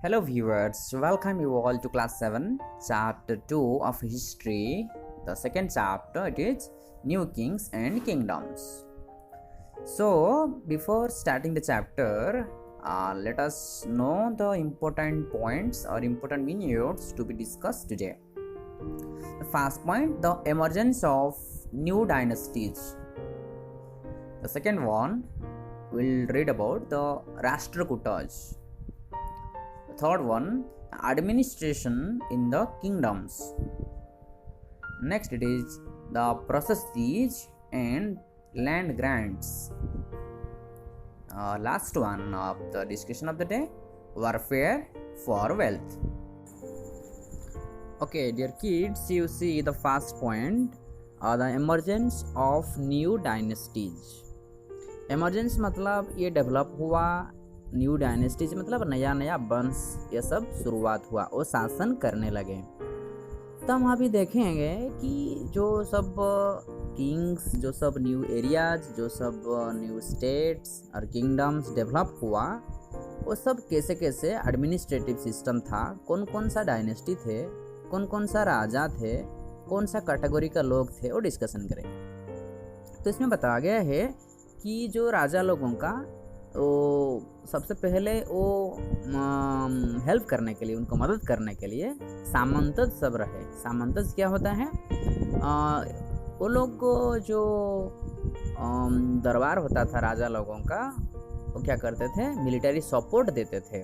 Hello viewers, welcome you all to class 7, chapter 2 of history. The second chapter it is New Kings and Kingdoms. So before starting the chapter, let us know the important points or important minutes to be discussed today. The first point, the emergence of new dynasties. The second one, we'll read about the Rashtrakutas. Third one, administration in the kingdoms. Next it is the processes and land grants. Last one of the discussion of the day, warfare for wealth. Okay dear kids, you see the first point, the emergence of new dynasties. emergence मतलब ये develop हुआ, new dynasties मतलब नया नया वंश, ये सब शुरुआत हुआ, वो शासन करने लगे। तो हम अभी देखेंगे कि जो सब किंग्स, जो सब न्यू एरियाज, जो सब न्यू स्टेट्स और किंगडम्स डेवलप हुआ, वो सब कैसे कैसे एडमिनिस्ट्रेटिव सिस्टम था, कौन कौन सा डायनेस्टी थे, कौन कौन सा राजा थे, कौन सा कैटेगरी का लोग थे, वो डिस्कशन करेंगे। तो इसमें बताया गया है कि जो राजा लोगों का वो सबसे पहले वो हेल्प करने के लिए, उनको मदद करने के लिए सामंतज सब रहे। सामंतज क्या होता है? वो लोग को जो दरबार होता था राजा लोगों का, वो क्या करते थे? मिलिट्री सपोर्ट देते थे।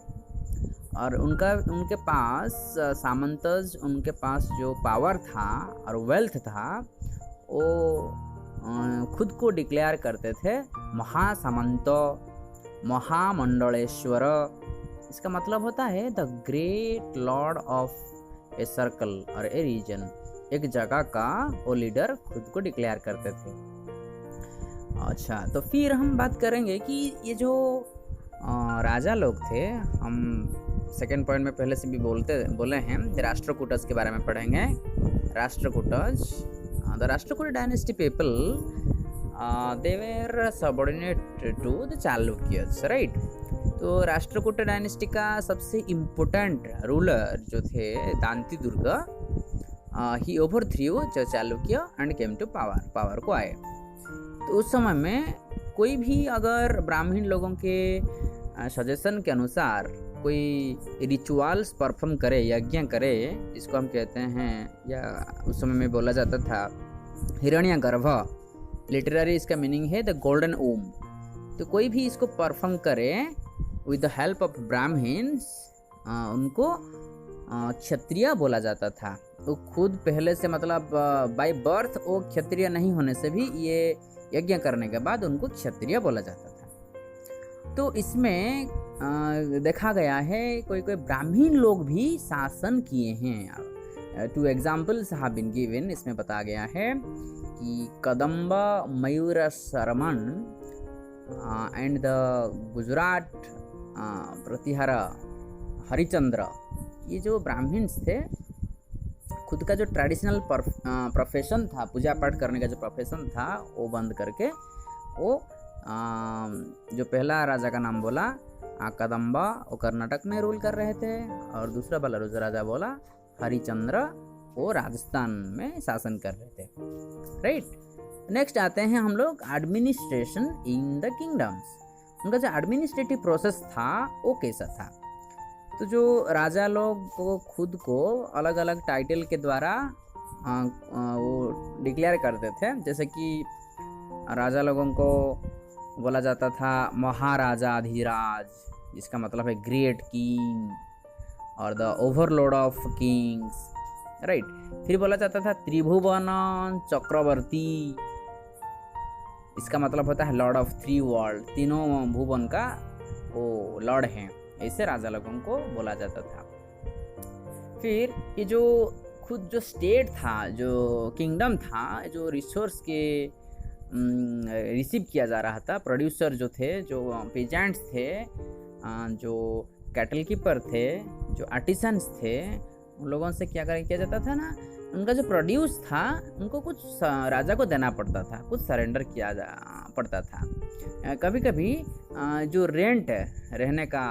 और उनके पास सामंतज, उनके पास जो पावर था और वेल्थ था, वो खुद को डिक्लेयर करते थे महासामंत, महामंडलेश्वर। इसका मतलब होता है the great Lord of a circle और ए रीजन। एक जगह का वो लीडर खुद को डिक्लेयर करते थे। अच्छा, तो फिर हम बात करेंगे कि ये जो राजा लोग थे, हम सेकेंड पॉइंट में पहले से भी बोले हैं, राष्ट्रकूटस के बारे में पढ़ेंगे। Rashtrakutas, the Rashtrakuta dynasty people, they were subordinate to the Chalukyas, right? तो राष्ट्रकूट डायनेस्टी का सबसे इम्पोर्टेंट रूलर जो थे Dantidurga, he overthrew the Chalukya and came to power को आए। तो उस समय में कोई भी अगर ब्राह्मण लोगों के सजेशन के अनुसार कोई रिचुअल्स परफॉर्म करे, यज्ञ करे, जिसको हम कहते हैं, या उस समय में बोला जाता था हिरण्यगर्भ, लिटररी इसका मीनिंग है द गोल्डन ओम। तो कोई भी इसको परफॉर्म करे with the help of Brahmans, उनको क्षत्रिय बोला जाता था। वो खुद पहले से मतलब बाय बर्थ वो क्षत्रिय नहीं होने से भी ये यज्ञ करने के बाद उनको क्षत्रिय बोला जाता था। तो इसमें देखा गया है कोई कोई ब्राह्मण लोग भी शासन किए हैं। Two examples have been given. इसमें बताया गया है कि कदम्ब मयूर शर्मन एंड द गुजरात प्रतिहार हरिचंद्र, ये जो ब्राह्मण्स थे, खुद का जो ट्रेडिशनल प्रोफेशन था, पूजा पाठ करने का जो प्रोफेशन था, वो बंद करके वो जो पहला राजा का नाम बोला कदम्बा, वो कर्नाटक में रूल कर रहे थे, और दूसरा वाला राजा बोला हरिचंद्र, वो राजस्थान में शासन कर रहे थे, राइट। नेक्स्ट आते हैं हम लोग एडमिनिस्ट्रेशन इन द किंगडम्स। उनका जो एडमिनिस्ट्रेटिव प्रोसेस था वो कैसा था? तो जो राजा लोग को खुद को अलग अलग टाइटल के द्वारा वो डिक्लेयर करते थे। जैसे कि राजा लोगों को बोला जाता था महाराजा धीराज, जिसका मतलब है ग्रेट किंग, और the Overlord of Kings, right. फिर बोला जाता था त्रिभुवन चक्रवर्ती, इसका मतलब होता है लॉर्ड ऑफ थ्री वर्ल्ड, तीनों भुवन का वो लॉर्ड हैं। ऐसे राजा लोगों को बोला जाता था। फिर ये जो खुद जो स्टेट था, जो किंगडम था, जो रिसोर्स के रिसीव किया जा रहा था, प्रोड्यूसर जो थे, जो पेजेंट्स थे, जो कैटल कीपर थे, जो आर्टिसंस थे, उन लोगों से क्या किया जाता था ना, उनका जो प्रोड्यूस था उनको कुछ राजा को देना पड़ता था, कुछ सरेंडर किया पड़ता था। कभी कभी जो रेंट, रहने का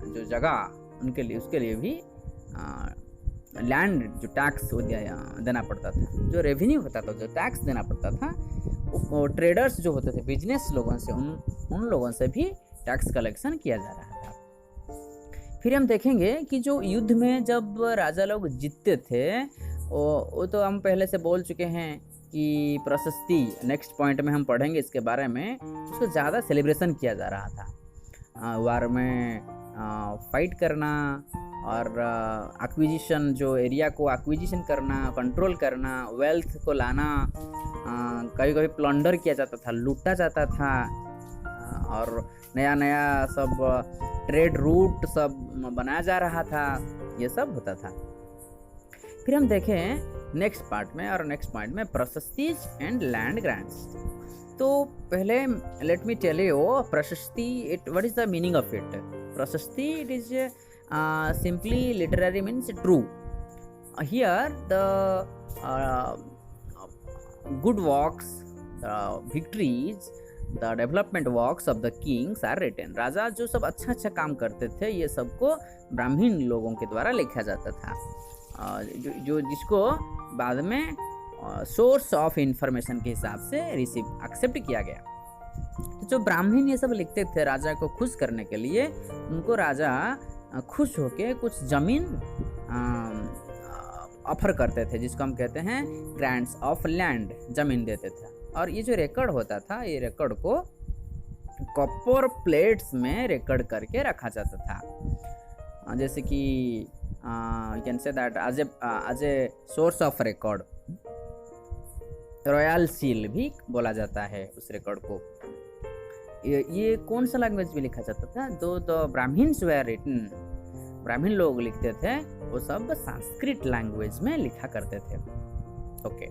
जो जगह उनके लिए उसके लिए भी लैंड जो टैक्स देना पड़ता था, जो रेवेन्यू होता था, जो टैक्स देना पड़ता था, वो ट्रेडर्स जो होते थे, बिजनेस लोगों से, उन लोगों से भी टैक्स कलेक्शन किया जा रहा था। फिर हम देखेंगे कि जो युद्ध में जब राजा लोग जीतते थे, वो तो हम पहले से बोल चुके हैं कि प्रशस्ति, नेक्स्ट पॉइंट में हम पढ़ेंगे इसके बारे में, उसको ज़्यादा सेलिब्रेशन किया जा रहा था। वार में फाइट करना और एक्विजिशन, जो एरिया को एक्विजिशन करना, कंट्रोल करना, वेल्थ को लाना, कभी कभी प्लंडर किया जाता था, लूटा जाता था, और नया नया सब ट्रेड रूट सब बनाया जा रहा था, ये सब होता था। फिर हम देखें नेक्स्ट पार्ट में और नेक्स्ट पॉइंट में प्रशस्तिज एंड लैंड ग्रांट्स। तो पहले let me tell you prashasti, it what is the meaning of it. Prashasti, it is simply literary means true. Here the good works, the victories, the development works of the kings are written. राजा जो सब अच्छा अच्छा काम करते थे, ये सबको ब्राह्मण लोगों के द्वारा लिखा जाता था, जो जिसको बाद में सोर्स ऑफ इंफॉर्मेशन के हिसाब से एक्सेप्ट किया गया। तो जो ब्राह्मण ये सब लिखते थे राजा को खुश करने के लिए, उनको राजा खुश होके कुछ जमीन ऑफर करते थे, जिसको हम कहते हैं ग्रांट्स ऑफ लैंड, जमीन देते थे। और ये जो रिकॉर्ड होता था, ये रिकॉर्ड को कॉपर प्लेट्स में रिकॉर्ड करके रखा जाता था, जैसे कि you can say that as a source of record. Royal seal भी बोला जाता है उस रिकॉर्ड को। ये कौन सा लैंग्वेज में लिखा जाता था? दो ब्राह्मण्स वेयर रिटन, ब्राह्मण लोग लिखते थे, वो सब संस्कृत लैंग्वेज में लिखा करते थे। Okay,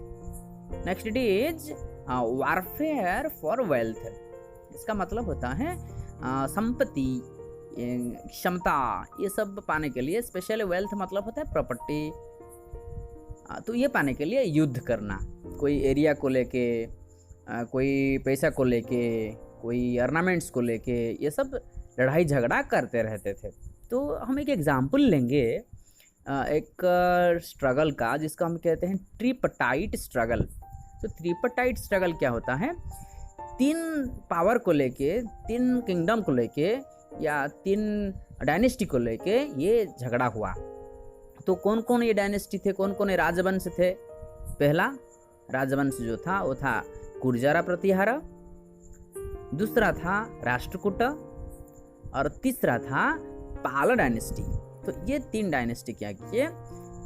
next it is warfare for wealth. इसका मतलब होता है संपत्ति, क्षमता, ये सब पाने के लिए, स्पेशली वेल्थ मतलब होता है प्रॉपर्टी। तो ये पाने के लिए युद्ध करना, कोई एरिया को लेके, कोई पैसा को लेके, कोई अर्नामेंट्स को लेके, ये सब लड़ाई झगड़ा करते रहते थे। तो हम एक एग्जाम्पल लेंगे एक स्ट्रगल का, जिसको हम कहते हैं ट्रिपटाइट स्ट्रगल। तो ट्रिपटाइट स्ट्रगल क्या होता है? 3 पावर को लेके, 3 किंगडम को लेके या 3 डायनेस्टी को लेके ये झगड़ा हुआ। तो कौन कौन ये डायनेस्टी थे, कौन कौन ये राजवंश थे? पहला राजवंश जो था वो था गुर्जरा प्रतिहारा, दूसरा था राष्ट्रकूट, और तीसरा था पाल डायनेस्टी। तो ये 3 डायनेस्टी क्या किए,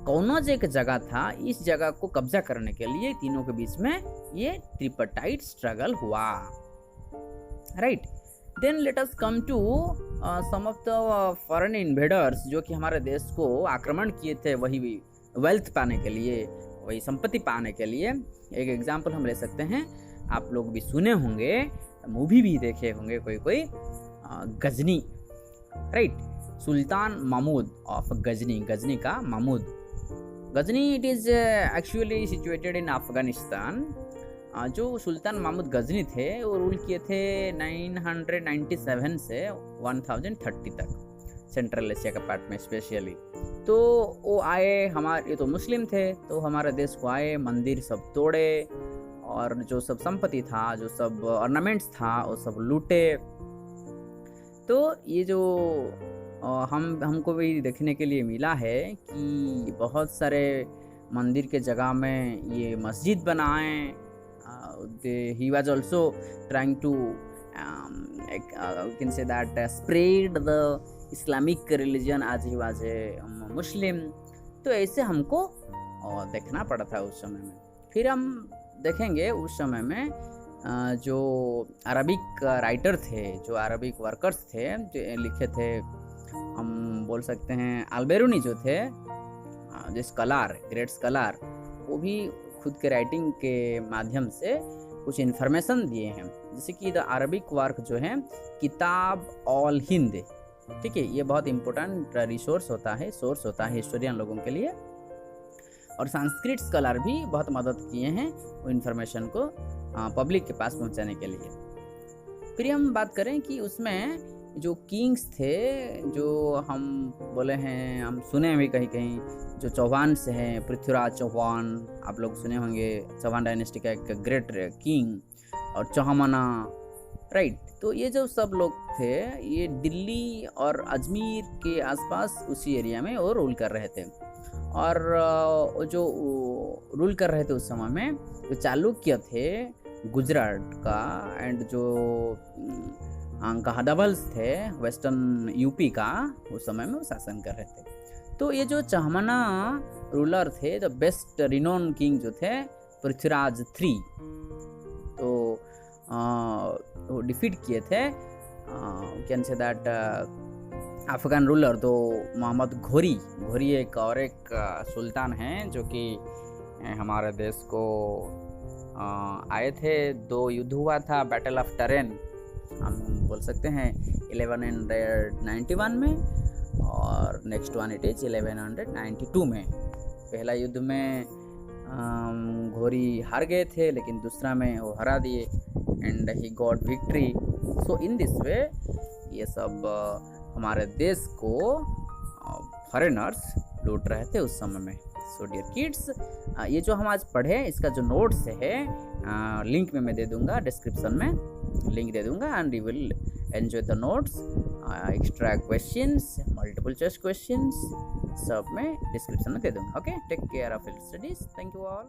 कौनोज एक जगह था, इस जगह को कब्जा करने के लिए तीनों के बीच में ये ट्रिपटाइट स्ट्रगल हुआ। Right, then let us come to some of the foreign invaders, जो कि हमारे देश को आक्रमण किए थे, वही वेल्थ पाने के लिए, वही संपत्ति पाने के लिए। एक एग्जाम्पल हम ले सकते हैं, आप लोग भी सुने होंगे, मूवी भी देखे होंगे कोई गजनी। राइट, सुल्तान महमूद ऑफ गजनी, गजनी का Mahmud. Ghazni it is actually situated in Afghanistan. जो सुल्तान महमूद गजनी थे, वो रूल किए थे 997 से 1030 तक, सेंट्रल एशिया का पार्ट में स्पेशली। तो वो आए, ये तो मुस्लिम थे, तो हमारे देश को आए, मंदिर सब तोड़े, और जो सब संपत्ति था, जो सब ऑर्नामेंट्स था, वो सब लूटे। तो ये जो हमको भी देखने के लिए मिला है कि बहुत सारे मंदिर के जगह में ये मस्जिद बनाए। He was also trying to can say that spread the Islamic religion आज ही वाज ए मुस्लिम। तो ऐसे हमको देखना पड़ा था उस समय में। फिर हम देखेंगे उस समय में जो अरबिक राइटर थे, जो अरबिक वर्कर्स थे, जो लिखे थे, हम बोल सकते हैं अल्बेरूनी जो थे, जो स्कॉलर, ग्रेट स्कॉलर, वो भी खुद के राइटिंग के माध्यम से कुछ इन्फॉर्मेशन दिए हैं। जैसे कि द अरबिक वर्क जो है किताब ऑल हिंद, ठीक है, ये बहुत इंपॉर्टेंट रिसोर्स होता है, सोर्स होता है हिस्टोरियन लोगों के लिए। और संस्कृत स्कॉलर भी बहुत मदद किए हैं वो इन्फॉर्मेशन को पब्लिक के पास पहुंचाने के लिए। फिर हम बात करें कि उसमें जो किंग्स थे, जो हम बोले हैं, हम सुने हैं भी कहीं कहीं, जो चौहान से हैं, पृथ्वीराज चौहान, आप लोग सुने होंगे, चौहान डायनेस्टी का एक ग्रेट किंग, और चौहामना, राइट। तो ये जो सब लोग थे, ये दिल्ली और अजमेर के आसपास उसी एरिया में वो रूल कर रहे थे। और जो रूल कर रहे थे उस समय में, जो चालुक्य थे गुजरात का, एंड जो गहादावल्स थे वेस्टर्न यूपी का, उस समय में वो शासन कर रहे थे। तो ये जो चहमना रूलर थे, द बेस्ट रिनोन किंग जो थे पृथ्वीराज 3, तो वो डिफीट किए थे, can say that Afghan ruler, तो मोहम्मद घोरी एक और एक सुल्तान हैं जो कि हमारे देश को आए थे। 2 युद्ध हुआ था, बैटल ऑफ टरेन हम बोल सकते हैं 1191 में, और नेक्स्ट वन इट इज 1192 में। पहला युद्ध में घोरी हार गए थे, लेकिन दूसरा में वो हरा दिए, and he got victory. So in this way ये सब हमारे देश को फॉरेनर्स लूट रहे थे उस समय में। सो डियर किड्स, ये जो हम आज पढ़े, इसका जो नोट्स है लिंक में मैं दे दूंगा, डिस्क्रिप्शन में लिंक दे दूंगा, and you will enjoy the notes, extra questions, multiple choice questions सब मैं डिस्क्रिप्शन में दे दूंगा। Okay, take care of your studies, thank you all.